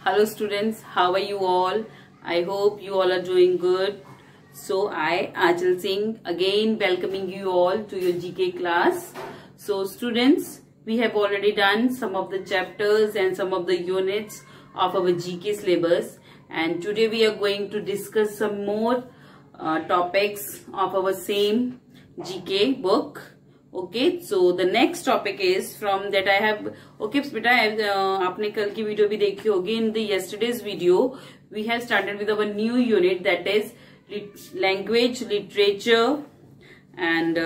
Hello students, how are you all? I hope you all are doing good. So I, Achal Singh, again welcoming you all to your GK class. So students, we have already done some of the chapters and some of the units of our GK syllabus, and today we are going to discuss some more topics of our same GK book. Okay, so the next topic is from that I have. Okay, बेटा आपने कल की video भी देखी होगी. In the yesterday's video, we have started with our new unit, that is language, literature, and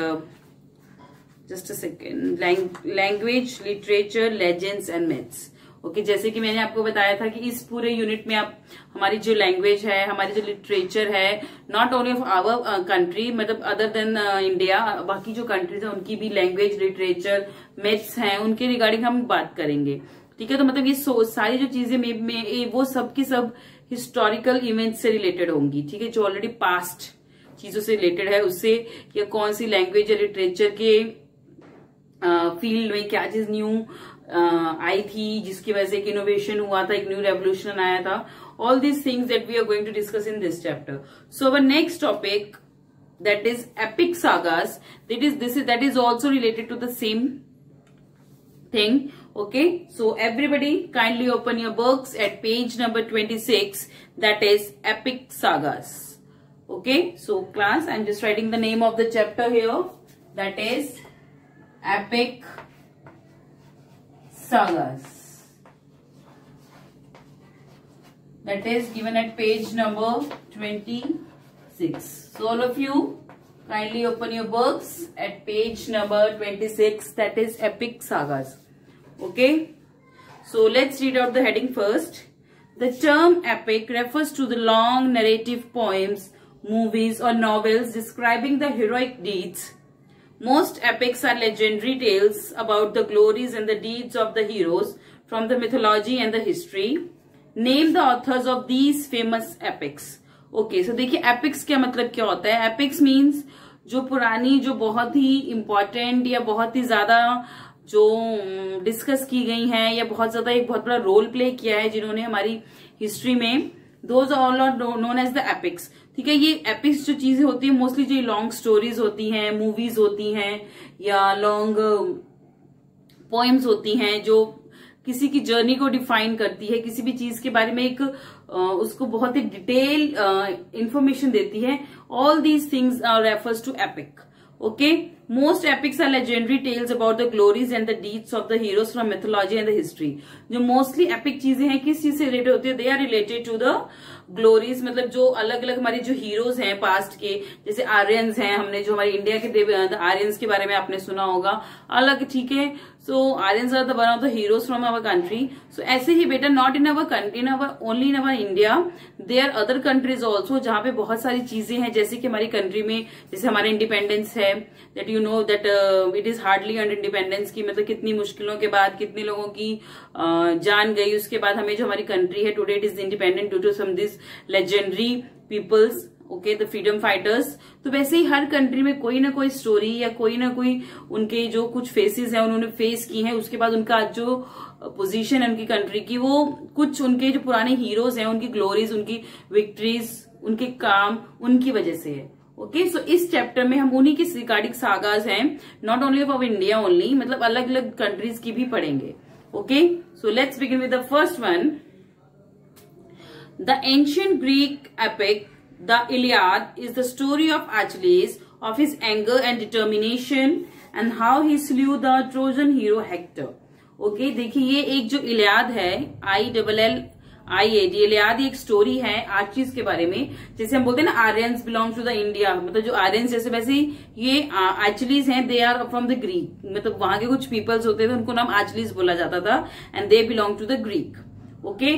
just a second, language, literature, legends and myths. Okay जैसे कि मैंने आपको बताया था कि इस पूरे यूनिट में आप हमारी जो लैंग्वेज है, हमारी जो लिटरेचर है, not only of our country, मतलब अदर देन इंडिया, बाकी जो कंट्रीज है उनकी भी लैंग्वेज, लिटरेचर, मिथ्स हैं, उनके रिगार्डिंग हम बात करेंगे. ठीक है, तो मतलब ये सारी जो चीजें में वो सब की सब हिस्टोरिकल इवेंट्स से रिलेटेड होंगी. ठीक है, जो ऑलरेडी पास्ट चीजों से रिलेटेड है उससे, या कौन सी लैंग्वेज या लिटरेचर के फील्ड में क्या चीज न्यू आई थी, जिसकी वजह से एक इनोवेशन हुआ था, एक न्यू रेवोल्यूशन आया था. All these things that we are going to discuss in this chapter. So our next topic, that is epic sagas, that is also related to the same thing. Okay, so everybody kindly open your books at page number 26, that is epic sagas. Okay, so class, I'm just writing the name of the chapter here, that is epic sagas. That is given at page number 26. So all of you kindly open your books at page number 26, that is epic sagas. Okay, so let's read out the heading first. The term epic refers to the long narrative poems, movies or novels describing the heroic deeds. Most epics are legendary tales about the glories and the deeds of the heroes from the mythology and the history. Name the authors of these famous epics. Okay, so देखिए epics क्या मतलब क्या होता है. epics means जो पुरानी, जो बहुत ही important या बहुत ही ज्यादा जो डिस्कस की गई हैं, या बहुत ज्यादा एक बहुत बड़ा रोल प्ले किया है जिन्होंने हमारी हिस्ट्री में, those all are known as the epics. ठीक है, ये एपिक्स जो चीजें होती है मोस्टली जो लॉन्ग स्टोरीज होती हैं, मूवीज होती हैं, या लॉन्ग पोएम्स होती हैं जो किसी की जर्नी को डिफाइन करती है, किसी भी चीज के बारे में एक उसको बहुत ही डिटेल इंफॉर्मेशन देती है. All these things refers to epic. Okay, most epics are legendary tales about the glories and the deeds of the heroes from mythology and the history. जो मोस्टली एपिक चीजें हैं किस चीज से रिलेटेड होती है, they are related to the glories, मतलब जो अलग अलग हमारे जो हीरोज हैं पास्ट के, जैसे आर्यंस हैं, हमने जो हमारे इंडिया के आर्यंस के बारे में आपने सुना होगा अलग. ठीक है, so Aryans are the one of the heroes from our country. So ऐसे ही बेटा, not in our country, in our only in our India, there other countries also जहां पे बहुत सारी चीजें हैं. जैसे कि हमारी कंट्री में जैसे हमारा इंडिपेंडेंस है, that you know that it is hardly earn independence की, मतलब कितनी मुश्किलों के बाद कितने लोगों की जान गई, उसके बाद हमें जो हमारी कंट्री है today it is independent due to some this legendary peoples. Okay, the freedom fighters. तो वैसे ही हर कंट्री में कोई ना कोई स्टोरी या कोई ना कोई उनके जो कुछ फेसेस हैं उन्होंने फेस की हैं, उसके बाद उनका जो पोजीशन है उनकी कंट्री की, वो कुछ उनके जो पुराने हीरोज हैं उनकी ग्लोरीज, उनकी विक्ट्रीज, उनके काम, उनकी वजह से है. ओके, सो इस चैप्टर में हम उन्हीं की रिगार्डिंग सागाज हैं, not only of India only, मतलब अलग अलग कंट्रीज की भी पढ़ेंगे. Okay, so let's begin with the first one. The ancient Greek epic The Iliad is the story of Achilles, of his anger and determination, and how he slew the Trojan hero Hector. Okay, देखिए ये एक जो इलियाद है, ILLIAD, इलियाद एक story है Archies के बारे में. जैसे हम बोलते हैं ना Aryans belong to the India, मतलब जो आर्यंस जैसे वैसे ये एचलीज हैं, they are from the Greek, मतलब वहां के कुछ पीपल्स होते थे उनको नाम एचलीज बोला जाता था, and they belong to the Greek. Okay,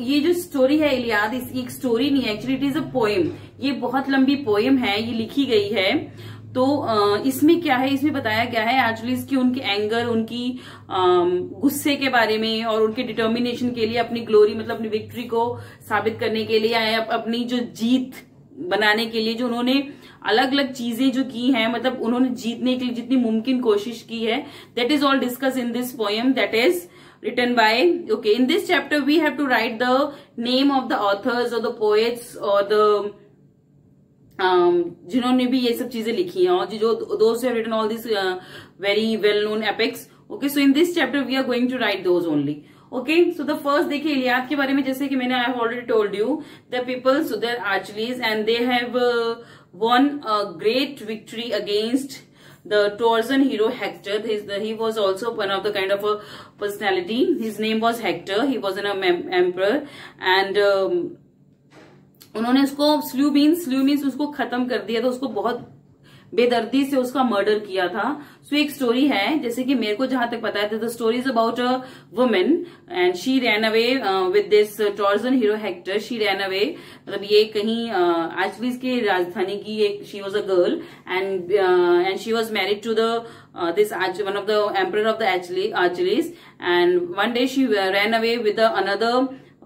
ये जो स्टोरी है इलियाद, एक स्टोरी नहीं है actually, it is a poem. ये बहुत लंबी पोएम है, ये लिखी गई है. तो इसमें क्या है, इसमें बताया गया है एक्चुअली की उनके एंगर, उनकी गुस्से के बारे में, और उनके डिटर्मिनेशन के लिए, अपनी ग्लोरी मतलब अपनी विक्ट्री को साबित करने के लिए, या अपनी जो जीत बनाने के लिए जो उन्होंने अलग अलग चीजें जो की हैं, मतलब उन्होंने जीतने के लिए जितनी मुमकिन कोशिश की है, that is all discuss in this poem, that is written by, okay, in this chapter we have to write the name of the authors or the poets or the जिन्होंने भी ये सब चीजें लिखी हैं और जो those who have written all these very well known epics. Okay, so in this chapter we are going to write those only. Okay, so the first देखिए इलियाद के बारे में, जैसे कि मैंने I have already told you the people, so they're Achilles and they have won a great victory against the Trojan hero Hector. He was also one of the kind of a personality. His name was Hector. He was an emperor and उन्होंने उसको slew means उसको खत्म कर दिया था, उसको बहुत बेदर्दी से उसका मर्डर किया था. सो एक स्टोरी है, जैसे कि मेरे को जहां तक पता है, the story is about a woman and she ran away with this Trojan hero Hector. She ran away, मतलब ये कहीं एक्चुअली की राजधानी की एक, she was a girl and she was married to the this one of the emperor of the Achilles, and one day she ran away with another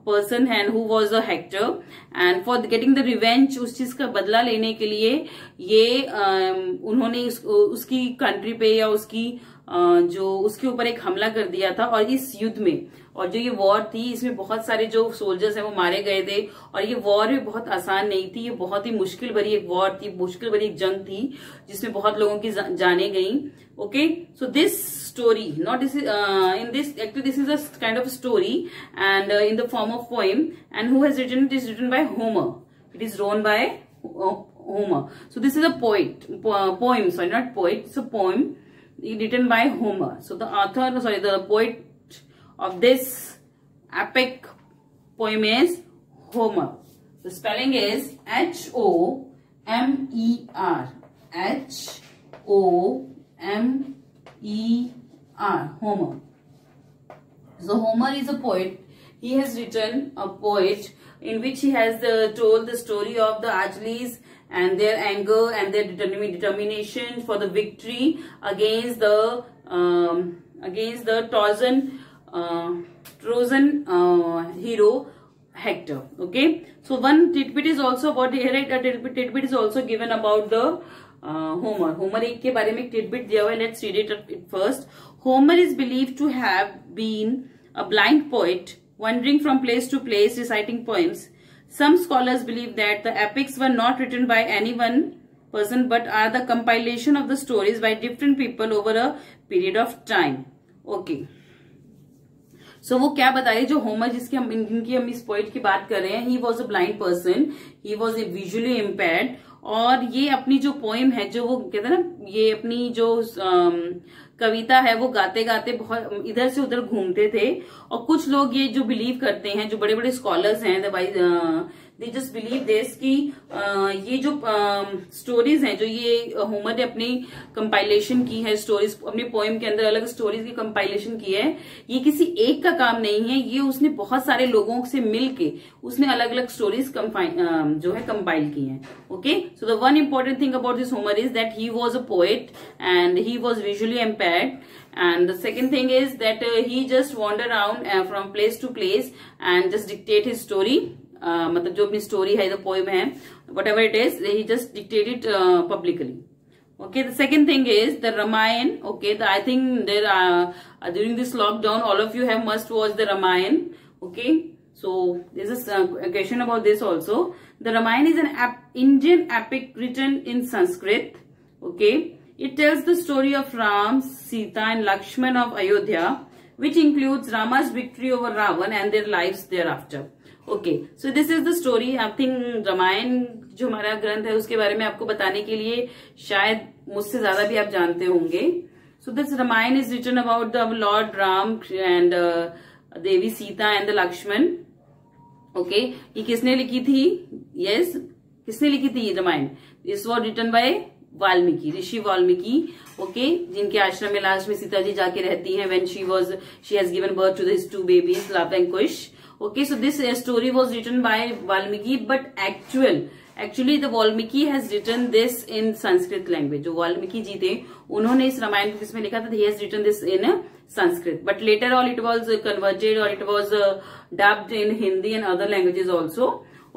person and who was a Hector, and for getting the revenge, उस चीज का बदला लेने के लिए ये उन्होंने उसकी कंट्री पे या उसकी जो उसके ऊपर एक हमला कर दिया था. और इस युद्ध में, और जो ये वॉर थी, इसमें बहुत सारे जो सोल्जर्स हैं वो मारे गए थे. और ये वॉर भी बहुत आसान नहीं थी, ये बहुत ही मुश्किल भरी एक वॉर थी, मुश्किल भरी एक जंग थी जिसमें बहुत लोगों की जाने गई. Okay, so this story, not this in this, actually this is a kind of a story and in the form of poem, and who has written it is written by Homer. It is written by Homer. So this is a poem, sorry, not poet, it's a poem written by Homer. So the author, sorry, the poet of this epic poem is Homer. The spelling is Homer. Homer. Homer. So Homer is a poet. He has written a poet in which he has told the story of the Achilles and their anger and their determination for the victory against the Trojan hero Hector. Okay, so one tidbit is also about here. A tidbit is also given about the Homer एक के बारे में एक tidbit दिया हुआ है. Let's read it first. Homer is believed to have been a blind poet, wandering from place to place, reciting poems. Some scholars believe that the epics were not written by any one person, but are the compilation of the stories by different people over a period of time. Okay. So वो क्या बता रहे, जो Homer जिनकी हम इस poet की बात कर रहे हैं, he was a blind person, he was a visually impaired. और ये अपनी जो पोइम है, जो वो कहते हैं ना, ये अपनी जो कविता है वो गाते गाते बहुत इधर से उधर घूमते थे. और कुछ लोग ये जो बिलीव करते हैं, जो बड़े बड़े स्कॉलर्स हैं, दे जस्ट बिलीव दिस कि ये जो स्टोरीज हैं, जो ये होमर ने अपनी कंपाइलेशन की है, स्टोरीज अपनी पोएम के अंदर अलग स्टोरीज की कंपाइलेशन की है, ये किसी एक का काम नहीं है. ये उसने बहुत सारे लोगों से मिलके उसने अलग अलग स्टोरीज जो है कंपाइल की हैं. Okay, so the one important thing about this Homer is that he was a poet and he was visually impaired. And the second thing is that he just wander around from place to place and just dictate his story. मतलब जो अपनी story है, the poem है, whatever it is, he just dictate it publicly. Okay, the second thing is the Ramayana. Okay, I think there during this lockdown, all of you have must watch the Ramayana. Okay, so there is a question about this also. The Ramayana is an Indian epic written in Sanskrit. Okay, it tells the story of Ram, Sita, and Lakshman of Ayodhya, which includes Rama's victory over Ravan and their lives thereafter. Okay, so this is the story. I think Ramayan जो हमारा ग्रंथ है उसके बारे में आपको बताने के लिए शायद मुझसे ज्यादा भी आप जानते होंगे. So this Ramayan is written about the lord Ram and Devi Sita and the Lakshman. Okay, ये किसने लिखी थी? यस, किसने लिखी थी ये Ramayan? This was written by Valmiki, Rishi Valmiki. Okay, जिनके आश्रम में लास्ट में सीता जी जाके रहती हैं when she has given birth to this 2 babies, Luv and Kush. Okay, so this story was written by Valmiki, but actually the Valmiki has written this in Sanskrit language. जो वाल्मीकि जी थे उन्होंने इस रामायण को किसमें लिखा था? He has written this in Sanskrit, but later on it was converted or it was dubbed in Hindi and other languages also.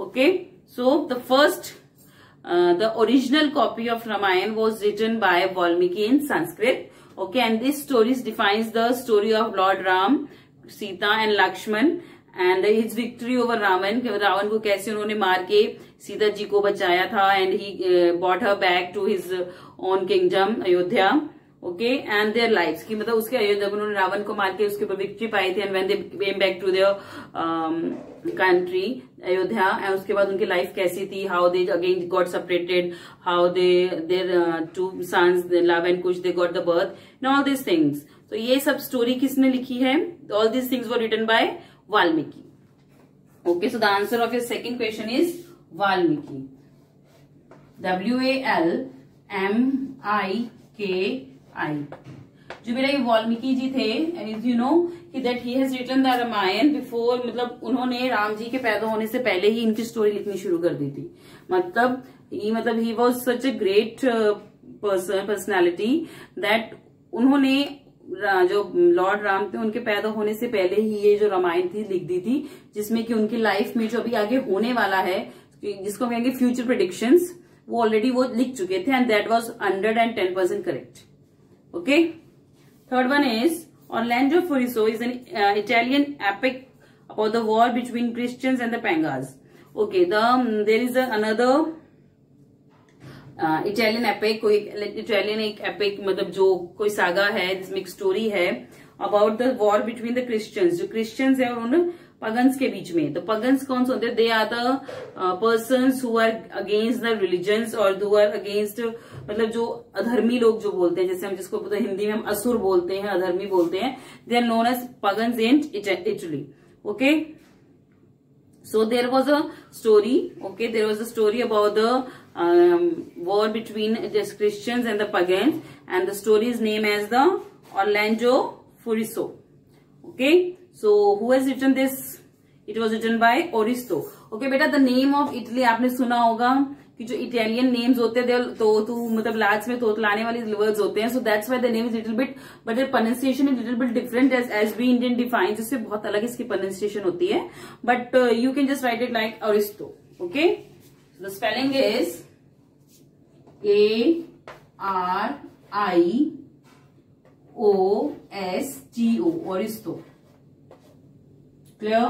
Okay, so the original copy of Ramayana was written by Valmiki in Sanskrit. Okay, and this story defines the story of Lord Ram Sita and Lakshman and his victory over Ravan, Ravan को कैसे उन्होंने मार के सीता जी को बचाया था and he bought her back to his own kingdom Ayodhya. Okay, and there lives की मतलब उसके अयोध्या उन्होंने रावण को मार के उसके ऊपर विक्ट्री पाई थी and when they came back to their country Ayodhya, and उसके बाद उनकी लाइफ कैसी थी, how they again got separated, how they their two sons Luv and Kush they got the birth and all this things. तो ये सब स्टोरी किसने लिखी है? All this things were written by Valmiki. Okay, so the answer of your second question is Valmiki. WALMIKI. जो मेरा ये वाल्मीकि जी थे, as you know that he has written the Ramayan before, मतलब उन्होंने राम जी के पैदा होने से पहले ही इनकी स्टोरी लिखनी शुरू कर दी थी. मतलब he was such a great personality that उन्होंने जो लॉर्ड राम थे उनके पैदा होने से पहले ही ये जो रामायण थी लिख दी थी, जिसमें कि उनकी लाइफ में जो अभी आगे होने वाला है, जिसको कहेंगे फ्यूचर प्रेडिक्शंस, वो ऑलरेडी वो लिख चुके थे and that was 110% correct. Okay, third one is Orlando Furioso is an Italian epic about the war between Christians and the Pagans. Okay, there is another Italian epic, कोई Italian एक epic मतलब जो कोई saga है जिसमें एक story है about the war between the Christians, जो क्रिश्चियंस है और उन पगन्स के बीच में. तो पगन्स कौन से होते हैं? They are the persons who are against the religions और हु आर अगेंस्ट, मतलब जो अधर्मी लोग जो बोलते हैं, जैसे हम जिसको हिंदी में हम असुर बोलते हैं, अधर्मी बोलते हैं, they are known as pagans in Italy. Okay, so there was a story, okay, there was a story about the war between the Christians and the pagans, and the story is named as the Orlando Furioso. Okay, so who has written this? It was written by Aristo. Okay बेटा, the name of Italy आपने सुना होगा कि जो Italian names होते हैं तो मतलब लास्ट में तोतलाने वाली वर्ड्स होते हैं, so that's why the name is little bit, but the pronunciation is little bit different as we Indian defines, इससे बहुत अलग इसकी प्रोनाउंसिएशन होती है, but you can just write it like Ariosto. Okay, the spelling is ARIOSTO, Ariosto. Clear?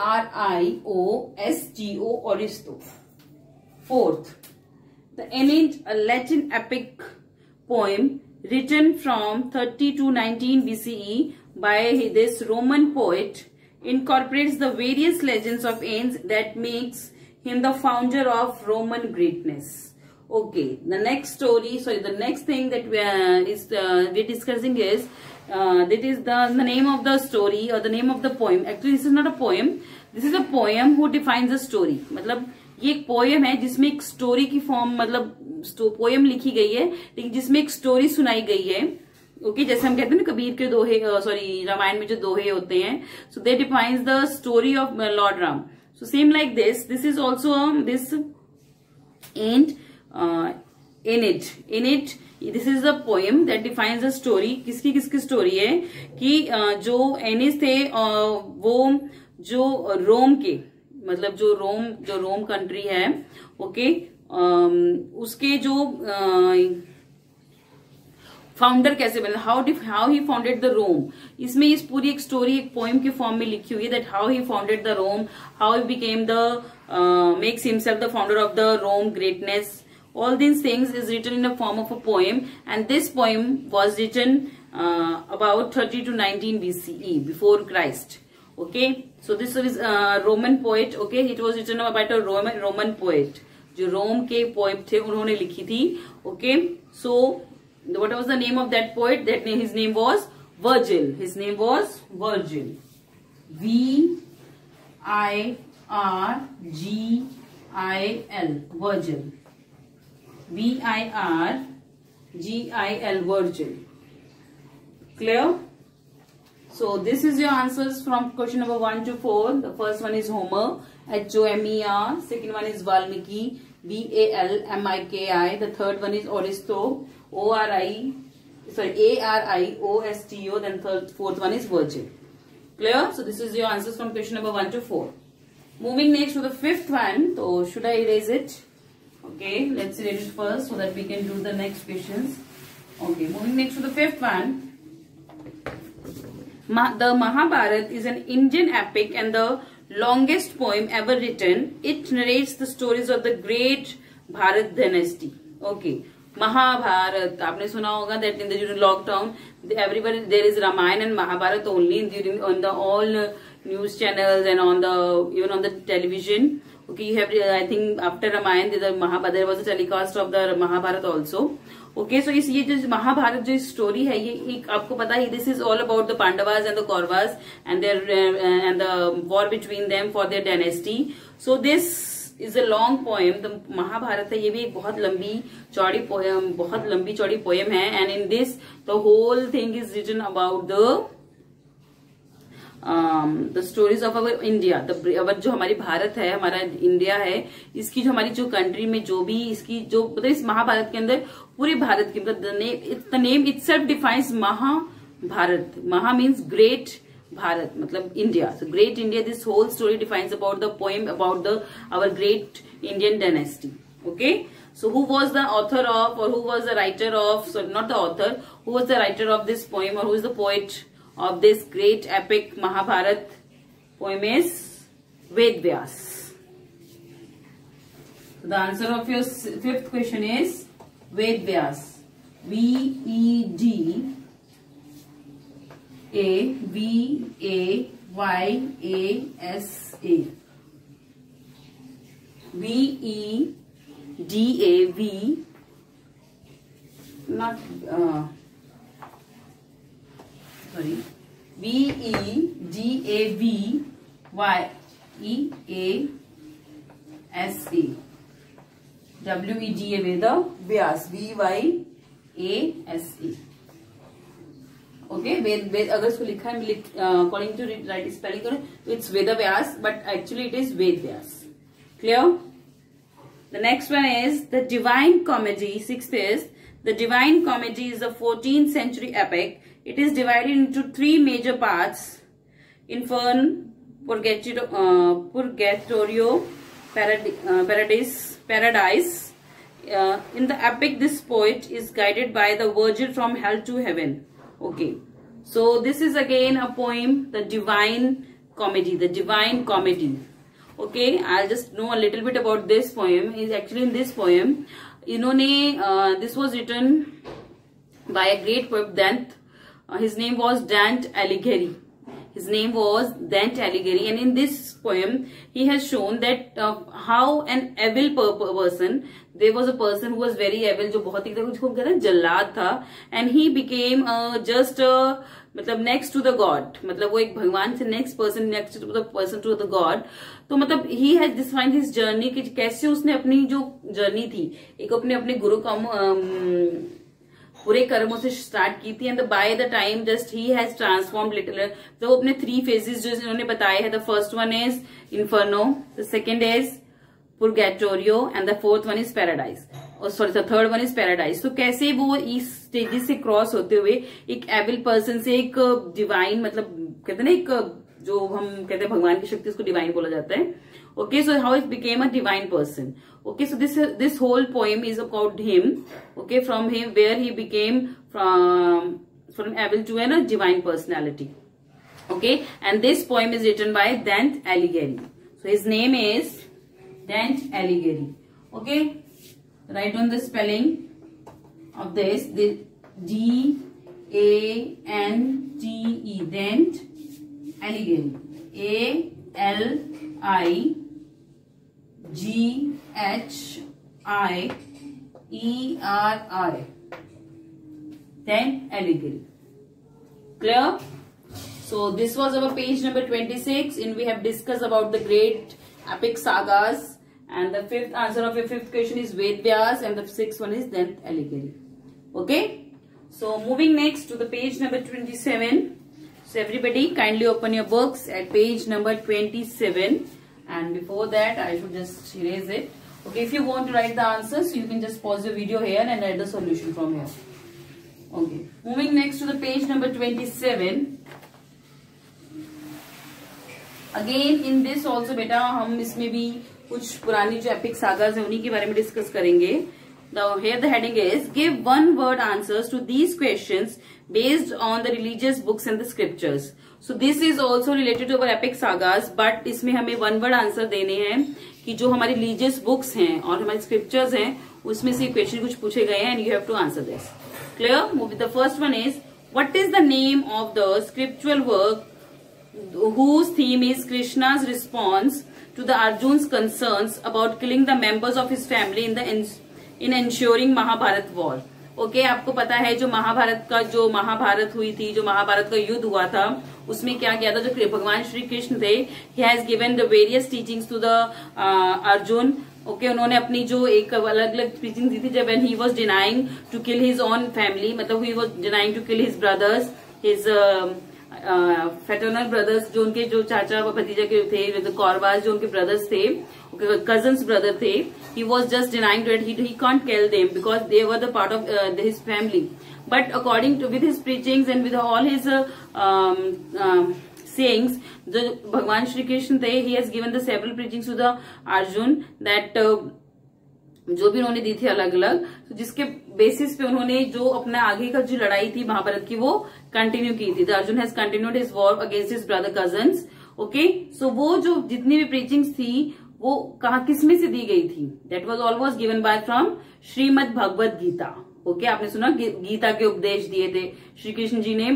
ARIOSTO, Aristo. Fourth, the Aeneid, a Latin epic poem written from 30 to 19 BCE by this Roman poet, incorporates the various legends of Aeneas that makes him the founder of Roman greatness. Okay, the next story, sorry, the next thing that we're discussing is that is the name of the story or the name of the poem. Actually this is not a poem, this is a poem who defines a story. मतलब ये एक poem है जिसमें एक story की form, मतलब poem लिखी गई है लेकिन जिसमें एक स्टोरी सुनाई गई है. ओके, जैसे हम कहते हैं ना कबीर के दोहे, सॉरी रामायण में जो दोहे होते हैं, so they defines the story of lord Ram. So same like this is also this and Aeneid. This is a poem that defines a story. किसकी स्टोरी है कि जो एनिस थे वो जो रोम के, मतलब जो रोम कंट्री है, ओके, उसके जो फाउंडर कैसे बने, हाउ ही फाउंडेड द रोम. इसमें इस पूरी एक स्टोरी एक पोएम के फॉर्म में लिखी हुई है that how he founded the Rome, how he became the makes himself the founder of the Rome greatness. All these things is written in the form of a poem, and this poem was written about 30 to 19 BCE, before Christ. Okay, so this is a Roman poet. Okay, it was written about a Roman poet. जो रोम के poet थे उन्होंने लिखी थी. Okay, so what was the name of that poet? His name was Virgil. His name was Virgil. VIRGIL. Virgil. VIRGIL, Virgil. Clear? So this is your answers from question number 1 to 4. The first one is Homer, HOMER. Second one is Valmiki, VALMIKI. The third one is Aristo, ARIOSTO. Then fourth one is Virgil. Clear? So this is your answers from question number 1 to 4. Moving next to the fifth one. So should I erase it? Okay, let's read it first so that we can do the next questions. Okay, moving next to the fifth one. The Mahabharata is an Indian epic and the longest poem ever written. It narrates the stories of the great Bharat dynasty. Okay. Mahabharata, आपने सुना होगा that in the during lockdown, everywhere there is Ramayana and Mahabharata only during on the all news channels and on the even on the television. Okay, you have I think after Ramayana the Mahabharata there was a telecast of the Mahabharata also. Okay, so ये जो महाभारत जो story है ये एक आपको पता है this is all about the Pandavas and the Kauravas and their and the war between them for their dynasty. So this is a long poem. The Mahabharat है ये भी एक बहुत लंबी चौड़ी पोएम है and in this the whole thing is written about the stories of our India. जो हमारी भारत है हमारा इंडिया है इसकी जो हमारी जो कंट्री में जो भी इसकी जो मतलब इस महाभारत के अंदर पूरे भारत की मतलब the name itself defines Mahabharat. महा means great Bharat, matlab India. So great India, this whole story defines about the poem about our great Indian dynasty. Okay. So who was the author of or who was the writer of, sorry not the author, who was the writer of this poem or who is the poet of this great epic Mahabharat poem is Ved Vyas. So the answer of your fifth question is Ved Vyas. V-E-D A-V-A-Y-A-S-A. V-E-D-A-V not sorry V-E-D-A-V-Y-E-A-S-A. W-E-D-A Veda Vyas V-Y-A-S-A. Okay, Ved अगर इसको लिखा है according to right spelling करें तो it's Veda Vyas but actually it is Ved Vyas. Clear? The next one is the Divine Comedy. Sixth is the Divine Comedy is a 14th century epic. It is divided into three major parts: Inferno, Purgatorio, Paradise. In the epic, this poet is guided by the Virgin from hell to heaven. Okay, so this is again a poem, the Divine Comedy. The Divine Comedy. Okay, I'll just know a little bit about this poem. Is actually in this poem, this was written by a great poet Dante. His name was Dante Alighieri. His name was Dante Alighieri, and in this poem, he has shown that how an evil person, there was a person who was very evil, जो बहुत ही कुछ कहते हैं जल्लाद था, and he became just मतलब next to the God, मतलब वो एक भगवान से next to the person to the God. तो मतलब he has defined his journey कि कैसे उसने अपनी जो journey थी एक अपने गुरु का पूरे कर्मों से स्टार्ट की थी and by the time just he has transformed little. तो अपने थ्री फेजेस जो इन्होंने बताए हैं, the first one is inferno, the second is purgatorio and the fourth one is paradise, और sorry the third one is paradise. तो कैसे वो इस स्टेजेस से क्रॉस होते हुए एक एविल पर्सन से एक डिवाइन, मतलब कहते हैं ना एक जो हम कहते हैं भगवान की शक्ति, उसको डिवाइन बोला जाता है. Okay, so how it became a divine person. Okay, so this whole poem is about him. Okay, from him where he became from evil to a divine personality. Okay, and this poem is written by Dante Alighieri. So his name is Dante Alighieri. Okay, write on the spelling of this. D-A-N-T-E, Dante Alighieri. A-L-I-G-H-I-E-R-I. Dante Alighieri. Clear? So this was our page number 26, and we have discussed about the great epic sagas. And the fifth answer of your fifth question is Ved Vyas, and the sixth one is Dante Alighieri. Okay? So moving next to the page number 27. So everybody kindly open your books at page number 27, and before that I should just erase it. Okay, if you want to write the answers, you can just pause the video here and write the solution from here. Okay, moving next to the page number 27. Again in this also बेटा हम इसमें भी कुछ पुरानी जो epic sagas है उन्हीं के बारे में डिस्कस करेंगे. Here the heading is give one word answers to these questions based on the religious books and the scriptures. So this is also related to our epic sagas, but इसमें हमें one word answer देने हैं कि जो हमारी religious books हैं और हमारी scriptures हैं उसमें से question कुछ पूछे गए हैं and you have to answer this. Clear? The first one is what is the name of the scriptural work whose theme is Krishna's response to the Arjun's concerns about killing the members of his family in ensuring Mahabharat war. Okay आपको पता है जो महाभारत हुई थी, जो महाभारत का युद्ध हुआ था, उसमें क्या किया था, जो भगवान श्री कृष्ण थे, he has given the various teachings to the Arjun. Okay उन्होंने अपनी जो एक अलग अलग टीचिंग दी थी जब when he was denying to kill his own family, मतलब he was denying to kill his brothers, his fraternal brothers, जो उनके जो चाचा व भतीजा के थे, कौरवास जो उनके ब्रदर्स थे, cousins brother थे, he was just denying that he can't kill them because they were the part of his family. But according to with his preachings and with all his sayings, जो भगवान श्री कृष्ण थे, he has given the several preachings to the Arjun that जो भी उन्होंने दी थी अलग अलग, तो जिसके बेसिस पे उन्होंने जो अपना आगे का जो लड़ाई थी महाभारत की वो कंटिन्यू की थी. The Arjun has continued his war against his brother cousins. Okay so वो जो जितनी भी प्रीचिंग्स थी वो कहाँ किसमें से दी गई थी, that was always given by from Shrimad Bhagavad Gita. Okay आपने सुना गीता के उपदेश दिए थे श्री कृष्ण जी ने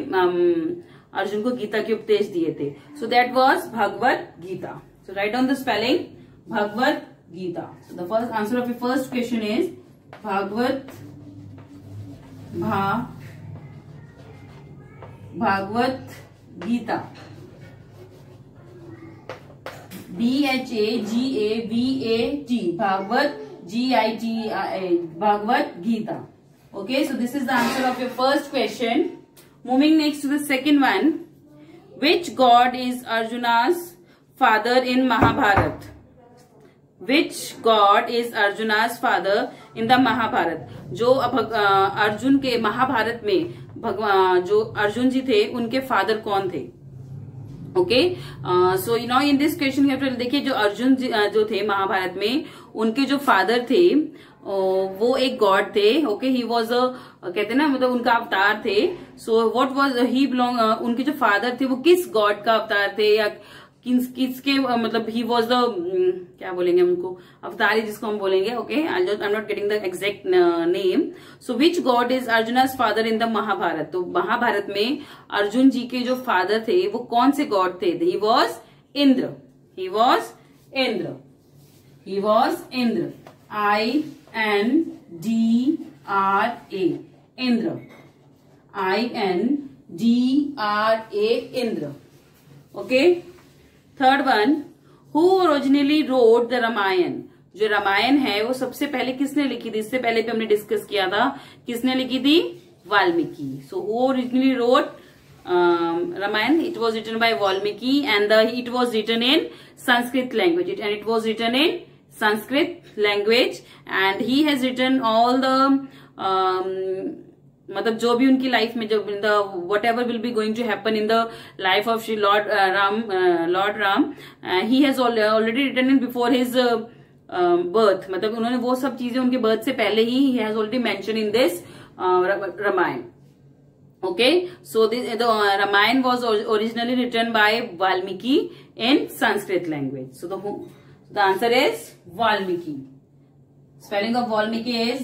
अर्जुन को गीता के उपदेश दिए थे. So that was Bhagavad Gita. So right on the spelling Bhagavad Gita. So the first answer of your first question is Bhagavad Gita. BHAGAVAT. Bhagavad GITA. Bhagavad Gita. Okay, so this is the answer of your first question. Moving next to the second one. Which god is Arjuna's father in Mahabharata? Which god is Arjuna's father in the Mahabharata? जो अर्जुन के महाभारत में जो अर्जुन जी थे उनके father कौन थे? Okay so you know in this question you have to देखिए जो अर्जुन जो थे महाभारत में उनके जो फादर थे वो एक गॉड थे. ओके ही वॉज कहते ना मतलब उनका अवतार थे. So what was he belong उनके जो फादर थे वो किस गॉड का अवतार थे या किसके मतलब ही वॉज द क्या बोलेंगे उनको अवतारी जिसको हम बोलेंगे. Okay I am not getting the exact name. So which god is Arjuna's father in the Mahabharata? तो महाभारत में अर्जुन जी के जो फादर थे वो कौन से गॉड थे? He was Indra. He was Indra. He was Indra. INDRA Indra. INDRA Indra. Okay third one who originally wrote the Ramayana? जो रामायण है वो सबसे पहले किसने लिखी थी? इससे पहले भी हमने डिस्कस किया था किसने लिखी थी? Valmiki. So who originally wrote Ramayana? It was written by Valmiki and it was written in Sanskrit language and it was written in Sanskrit language and he has written all the मतलब जो भी उनकी लाइफ में जो whatever will be going to happen in the life of Shri lord Ram he has already written in before his birth. मतलब उन्होंने वो सब चीजें उनके बर्थ से पहले ही has already mention in this Ramayana. Okay so the Ramayana was originally written by Valmiki in Sanskrit language. So the answer is Valmiki. Spelling of Valmiki is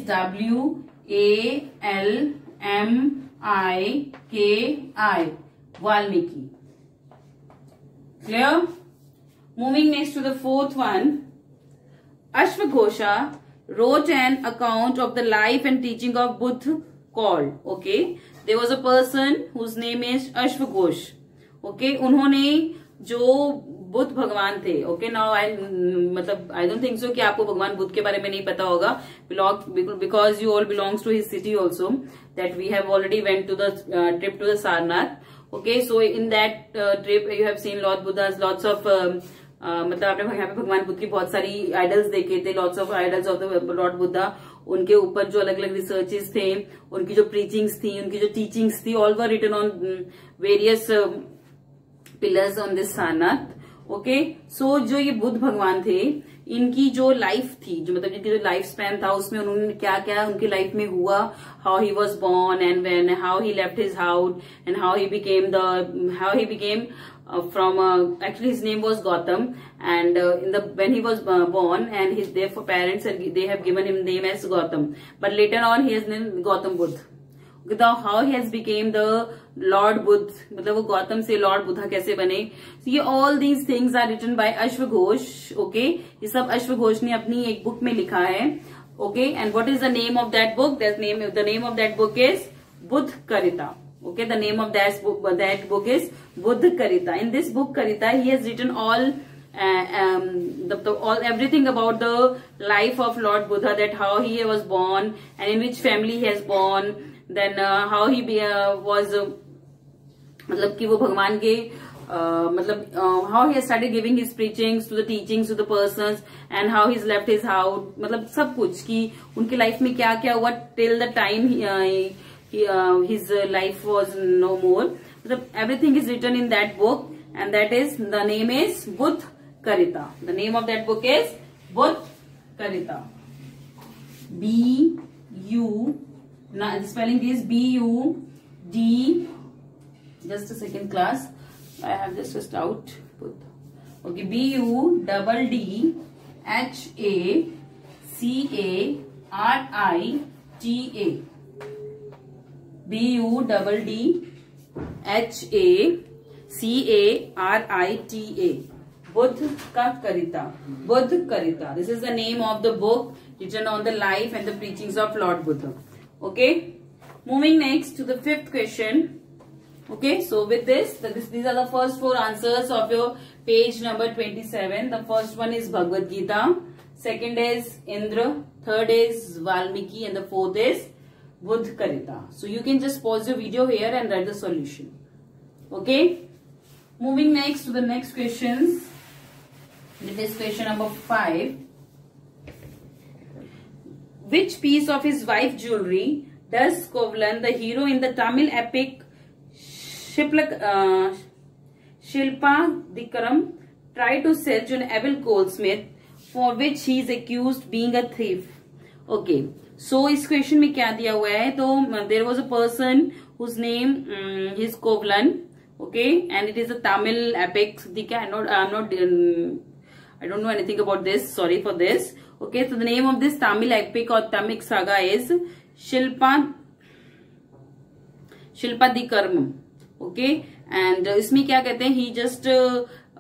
WALMIKI. Valmiki. Clear? Moving next to the fourth one. Ashvaghosha wrote an account of the life and teaching of Buddha called. Okay. There was a person whose name is Ashvaghosh. Okay. उन्होंने जो बुद्ध भगवान थे. Okay now मतलब I don't think so कि आपको भगवान बुद्ध के बारे में नहीं पता होगा because you all belongs to his city also that we have already went to the trip to the Sarnath. Okay so in that trip you have seen lord Buddha's lots of मतलब आपने यहाँ पे भगवान बुद्ध की बहुत सारी आइडल्स देखे थे. Lots of idols of the Lord Buddha. उनके ऊपर जो अलग अलग रिसर्चेस थे, उनकी जो प्रीचिंग्स थी, उनकी जो टीचिंग्स थी, all were written on various pillars on this Sarnath. Okay so जो ये बुद्ध भगवान थे इनकी जो लाइफ थी, जो मतलब इनकी जो लाइफ स्पैन था, उसमें उन्होंने क्या क्या उनकी लाइफ में हुआ, how he was born and when, how he left his house and how he became from actually his name was Gautam, and when he was born, and his therefore parents they have given him name as Gautam, but later on he has named Gautam Buddha. How he has became the Lord Buddha, मतलब वो गौतम से Lord Buddha कैसे बने. So ये all these things are written by अश्व Ghosh. Okay, ये सब अश्व घोष ने अपनी एक बुक में लिखा है. Okay, and what is the name of that book? The name of that book is Buddha Karita. Okay, the name of that book is Buddha Karita. In this book Karita, he has written all everything about the life of Lord Buddha, that how he was born and in which family he has born, then how he was मतलब कि वो भगवान के how he has started giving his preachings to the teachings to the persons, and how he's left his house, मतलब सब कुछ कि उनकी लाइफ में क्या क्या हुआ till the time his life was no more. Everything is written in that book, and that is, the name is Buddha Karita. The name of that book is Buddha Karita. Now the spelling is B-U-D. Just a second, class. I have just out. Okay, B-U-D-D-H-A-C-A-R-I-T-A. B-U-D-D-H-A-C-A-R-I-T-A. Buddha Karita. Buddha Karita. This is the name of the book written on the life and the preachings of Lord Buddha. Okay. Moving next to the fifth question. Okay. So with this, these are the first 4 answers of your page number 27. The first one is Bhagavad Gita. Second is Indra. Third is Valmiki, and the fourth is Buddha Karita. So you can just pause your video here and write the solution. Okay. Moving next to the next questions. This is question number 5. Which piece of his wife jewelry does Kovlan, the hero in the Tamil epic Shilpadikaram, try to sell to an evil goldsmith, for which he is accused being a thief? Okay. So इस question में क्या दिया हुआ है, तो there was a person whose name is Kovlan, okay, and it is a Tamil epic. I don't know anything about this, sorry for this. Okay, so the name of this Tamil epic or Tamil saga is Shilpadikaram. Okay, and इसमें क्या कहते हैं, he just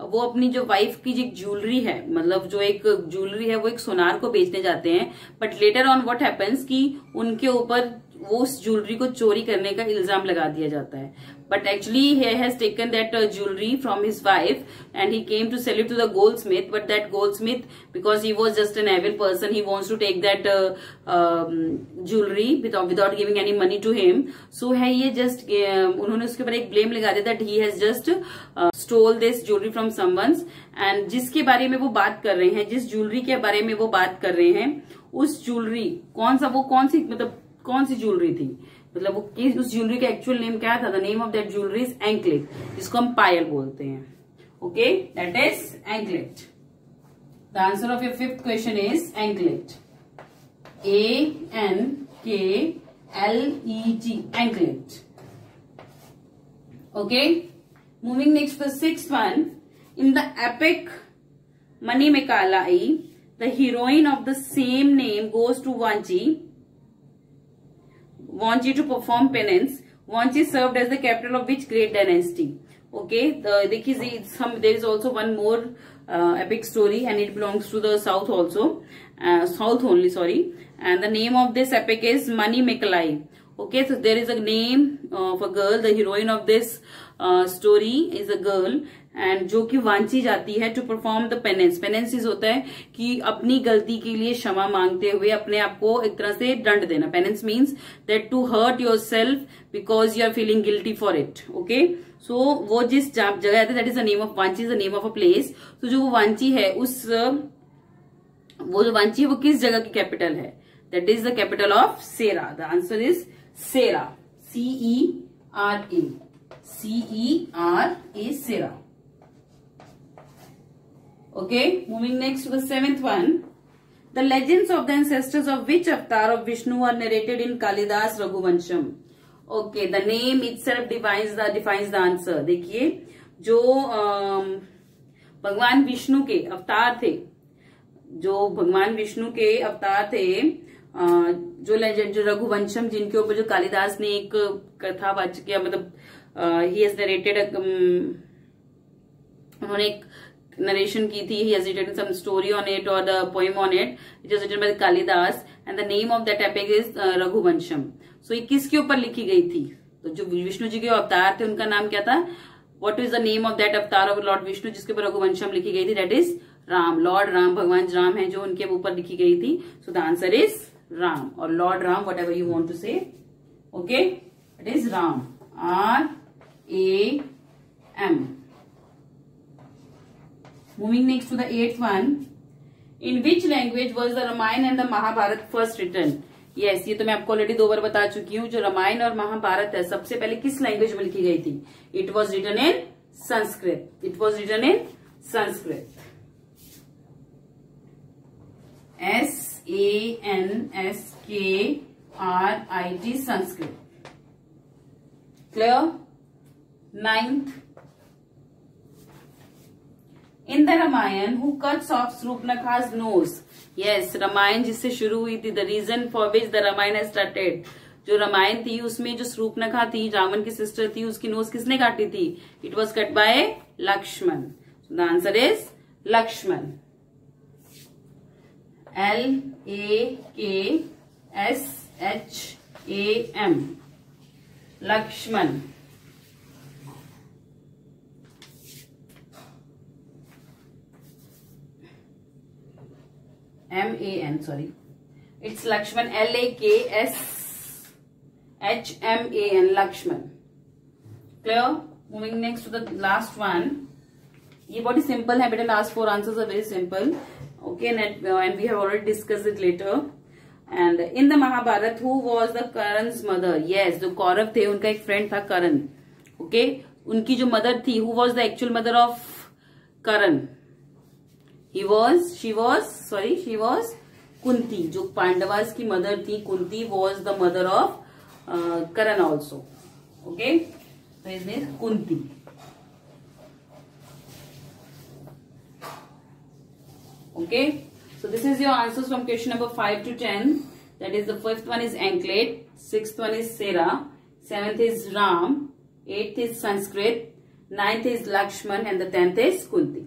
वो अपनी जो wife की जो jewellery है, मतलब जो एक ज्वेलरी है, वो एक सोनार को बेचने जाते हैं, but later on what happens कि उनके ऊपर वो उस ज्वेलरी को चोरी करने का इल्जाम लगा दिया जाता है. But actually he has taken that jewellery from his wife and he came to sell it to the goldsmith, but that goldsmith, because he was just an evil person, he wants to take that jewellery without giving any money to him. So है ये just उन्होंने उसके ऊपर एक blame लगा दिया that he has just stole this jewellery from someone's, and जिसके बारे में वो बात कर रहे हैं, जिस ज्वेलरी के बारे में वो बात कर रहे हैं, उस ज्वेलरी कौन सी ज्वेलरी थी, मतलब वो उस ज्वेलरी का एक्चुअल नेम क्या था. The name of that jewellery is anklet, जिसको हम पायल बोलते हैं. Okay, that is anklet. The answer of your fifth question is anklet. A-N-K-L-E-T, anklet. Okay, moving next to the sixth one. In the epic Manimekalai, the heroine of the same name goes to Vanchi to perform penance. Vanchi served as the capital of which great dynasty? Okay, there is also one more epic story, and it belongs to the south also, south only, sorry. And the name of this epic is Manimekalai. Okay, so there is a name of a girl. The heroine of this story is a girl, and जो कि वांची जाती है to perform the penance. Penance होता है कि अपनी गलती के लिए क्षमा मांगते हुए अपने आप को एक तरह से दंड देना. Penance means that to hurt yourself because you are feeling guilty for it. Okay, so वो जिस जगह आते that is the name of वांची, is the name of a place. तो जो वो वांची है वो जो वांची है वो किस जगह की कैपिटल है? That is the capital of Cera. The answer is Cera. CERA. CERA, Cera. Okay, moving next to the 7th one. The legends of the ancestors of which avatar of Vishnu are narrated in Kalidas Raghuvansham? Okay, the name itself defines the answer. देखिए, जो भगवान विष्णु के अवतार थे, जो रघुवंशम, जिनके ऊपर जो कालिदास ने एक कथा वाच किया, मतलब ही हैज नरेटेड, उन्होंने एक नरेशन की थी, he has written some story on it or the poem on it. It is written by Kalidas and the name of that epic is Raghuvamsham. So ये किसके ऊपर लिखी गई थी? तो जो विष्णु जी के अवतार थे उनका नाम क्या था? What is the name of that avatar of Lord Vishnu जिसके ऊपर रघुवंशम लिखी गई थी? That is Ram. Lord Ram, भगवान राम है जो उनके ऊपर लिखी गई थी. So the answer is Ram or Lord Ram, whatever you want to say. Okay, it is Ram. R-A-M. Moving next to the 8th one. In which language was the Ramayana and the Mahabharata first written? Yes, ये तो मैं आपको already 2 बार बता चुकी हूँ. जो रामायण और महाभारत है सबसे पहले किस लैंग्वेज में लिखी गई थी? It was written in Sanskrit. It was written in Sanskrit. S-A-N-S-K-R-I-T, Sanskrit. Clear? 9th. In the Ramayana, who cuts off Surupnakha's nose? Yes, Ramayan जिससे शुरू हुई थी. The reason for which the Ramayana started. जो रामायण थी उसमें जो सूर्पनखा थी, रावण की सिस्टर थी, उसकी नोज किसने काटी थी? It was cut by Lakshman. So the answer is Lakshman. L-A-K-S-H-A-M. Lakshman. M-A-N, sorry. It's Lakshman, L-A-K-S-H-M-A-N, Lakshman. Clear? Moving next to the last one. ये बहुत ही simple है बेटा, last 4 answers are very simple. Okay, and we have already discussed it later. And in the Mahabharata, who was the Karan's mother? Yes, जो कौरव थे उनका एक friend था करण. Okay, उनकी जो mother थी, who was the actual mother of Karan? she was Kunti. जो पांडवास की मदर थी Kunti was the mother of Karan also. Okay, so his name is Kunti. Okay, so this is your answers from question number 5 to 10. That is, the 5th one is anklet, 6th one is Sera, 7th is Ram, 8th is Sanskrit, 9th is Lakshman, and the 10th is Kunti.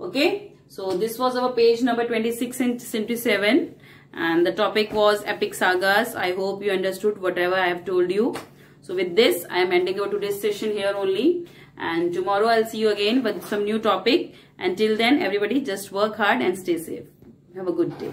Okay, so this was our page number 26 and 27, and the topic was epic sagas. I hope you understood whatever I have told you. So with this, I am ending our today's session here only, and tomorrow I'll see you again with some new topic. Until then, everybody just work hard and stay safe. Have a good day.